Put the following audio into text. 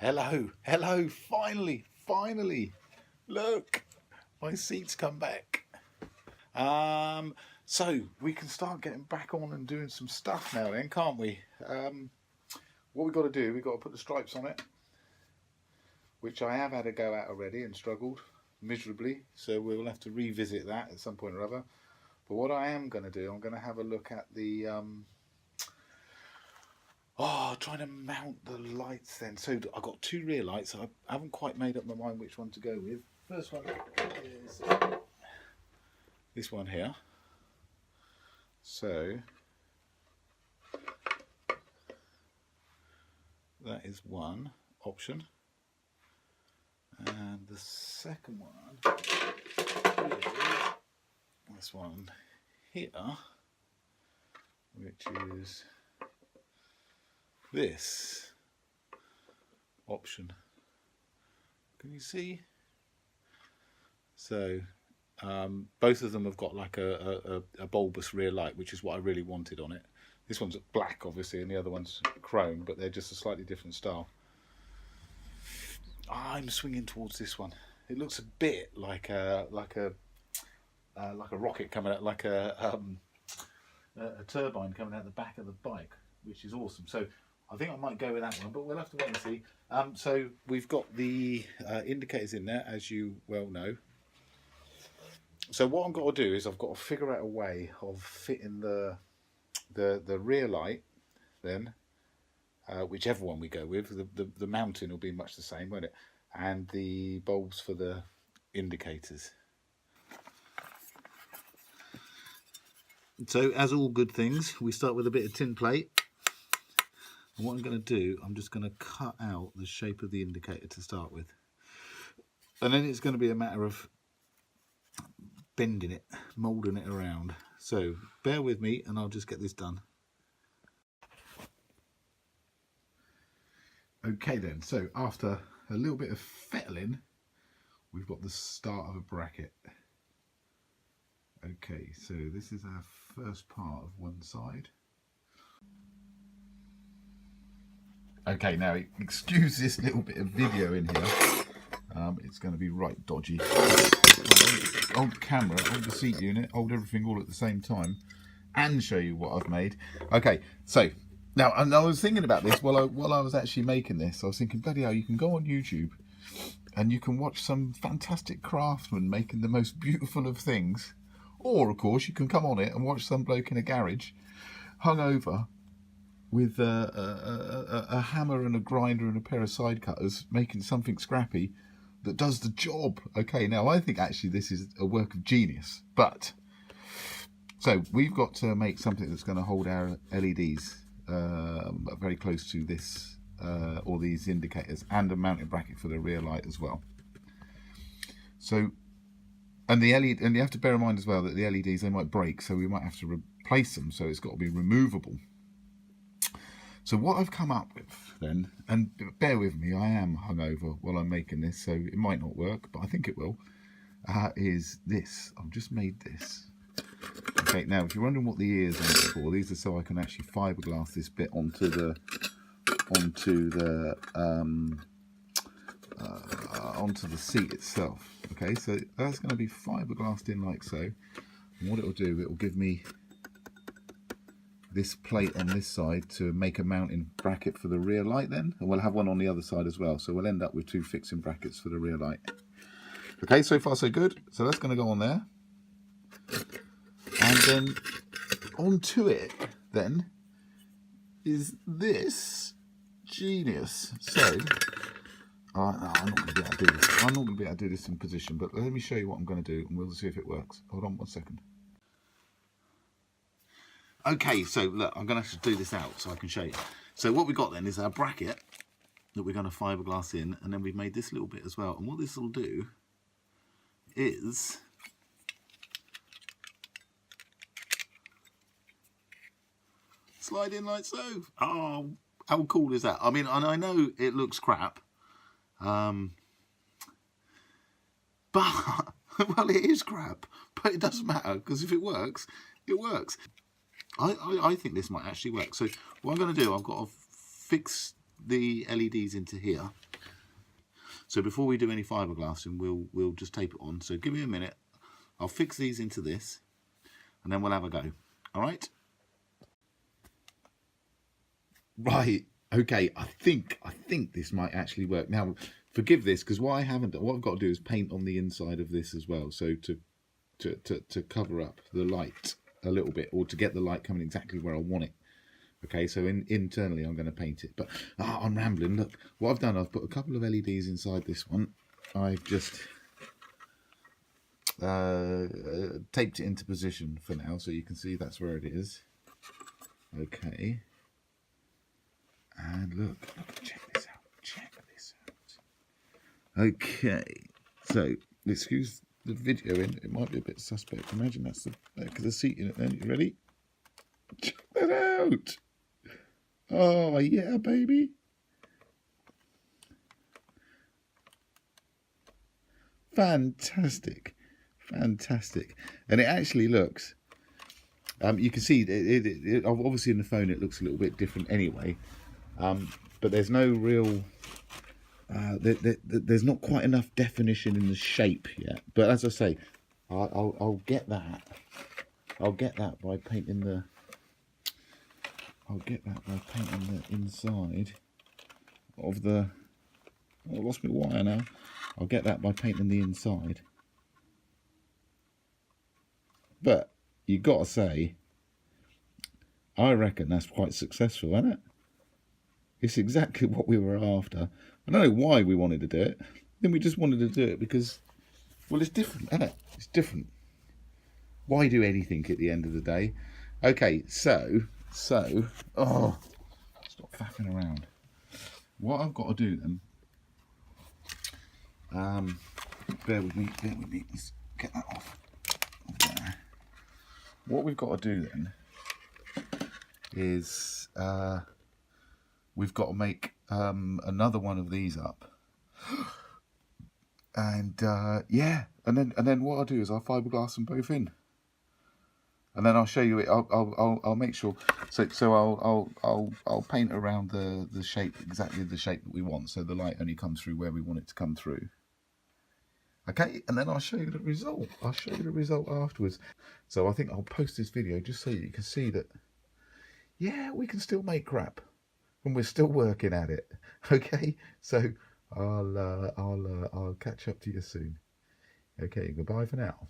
Hello, hello, finally, look, my seat's come back. So we can start getting back on and doing some stuff now then, can't we? What we've got to do, we've got to put the stripes on it, which I have had a go at already and struggled miserably, so we'll have to revisit that at some point or other. But what I am going to do, I'm going to have a look at the trying to mount the lights then. So I've got two rear lights. I haven't quite made up my mind which one to go with. First one is this one here. So that is one option. And the second one is this one here, which is this option. Can you see? So both of them have got like a bulbous rear light, which is what I really wanted on it. This one's black obviously and the other one's chrome, but they're just a slightly different style. I'm swinging towards this one. It looks a bit like a rocket coming out, like a turbine coming out the back of the bike, which is awesome. So I think I might go with that one, but we'll have to wait and see. So we've got the indicators in there, as you well know. So what I've got to do is I've got to figure out a way of fitting the rear light then, whichever one we go with. The mounting will be much the same, won't it? And the bulbs for the indicators. So as all good things, we start with a bit of tin plate. And what I'm going to do, I'm just going to cut out the shape of the indicator to start with. And then it's going to be a matter of bending it, moulding it around. So bear with me and I'll just get this done. Okay then, so after a little bit of fettling, we've got the start of a bracket. Okay, so this is our first part of one side. Okay, now excuse this little bit of video in here. It's going to be right dodgy. Hold the camera, hold the seat unit, hold everything all at the same time, and show you what I've made. Okay, so now, and I was thinking about this while I was actually making this. I was thinking, bloody hell, you can go on YouTube and you can watch some fantastic craftsmen making the most beautiful of things. Or, of course, you can come on it and watch some bloke in a garage, hungover, with a hammer and a grinder and a pair of side cutters, making something scrappy that does the job. Okay, now I think actually this is a work of genius. But, so we've got to make something that's going to hold our LEDs very close to this, or these indicators, and a mounting bracket for the rear light as well. So, and the LED, and you have to bear in mind as well that the LEDs, they might break, so we might have to replace them, so it's got to be removable. So what I've come up with then, and bear with me, I am hungover while I'm making this, so it might not work, but I think it will, is this. I've just made this. Okay, now if you're wondering what the ears are for, these are so I can actually fiberglass this bit onto the seat itself. Okay, so that's going to be fiberglassed in like so. And what it will do, it will give me this plate on this side to make a mounting bracket for the rear light then, and we'll have one on the other side as well, so we'll end up with two fixing brackets for the rear light. Okay, so far so good. So that's going to go on there, and then onto it then is this genius. So no, I'm not going to be able to do this. I'm not going to be able to do this in position, but let me show you what I'm going to do and we'll see if it works. Hold on 1 second. Okay, so look, I'm going to have to do this out so I can show you. So what we've got then is our bracket that we're going to fiberglass in, and then we've made this little bit as well. And what this will do is slide in like so. Oh, how cool is that? I mean, and I know it looks crap, but well, it is crap, but it doesn't matter, because if it works, it works. I think this might actually work. So what I'm going to do, I've got to fix the LEDs into here. So before we do any fiberglassing, we'll just tape it on. So give me a minute. I'll fix these into this, and then we'll have a go. All right? Right. Okay. I think this might actually work. Now, forgive this, because what I've got to do is paint on the inside of this as well. So to cover up the light a little bit, or to get the light coming exactly where I want it. Okay, so internally I'm going to paint it. But I'm rambling. Look, what I've done, I've put a couple of LEDs inside this one. I've just taped it into position for now, so you can see that's where it is. Okay. And look, check this out. Check this out. Okay, so excuse the video in. It might be a bit suspect. Imagine that's the back of the seat in it. Then you ready? Check that out. Oh yeah, baby. Fantastic, fantastic. And it actually looks. You can see it obviously in the phone it looks a little bit different anyway. But there's no real, there's not quite enough definition in the shape yet. But as I say, I'll get that. I'll get that by painting the. I'll get that by painting the inside of the. Oh, I lost my wire now. I'll get that by painting the inside. But you got to say, I reckon that's quite successful, isn't it? It's exactly what we were after. I don't know why we wanted to do it. Then we just wanted to do it because, well, it's different, isn't it? It's different. Why do anything at the end of the day? Okay, so, oh, stop faffing around. What I've got to do then, bear with me, let's get that off there. What we've got to do then is, we've got to make another one of these up, and yeah, and then what I'll do is I'll fiberglass them both in, and then I'll show you it. I'll make sure. So I'll paint around the shape, exactly the shape that we want, so the light only comes through where we want it to come through. Okay, and then I'll show you the result. I'll show you the result afterwards. So I think I'll post this video just so you can see that, yeah, we can still make crap. And we're still working at it. Okay, so I'll catch up to you soon. Okay, goodbye for now.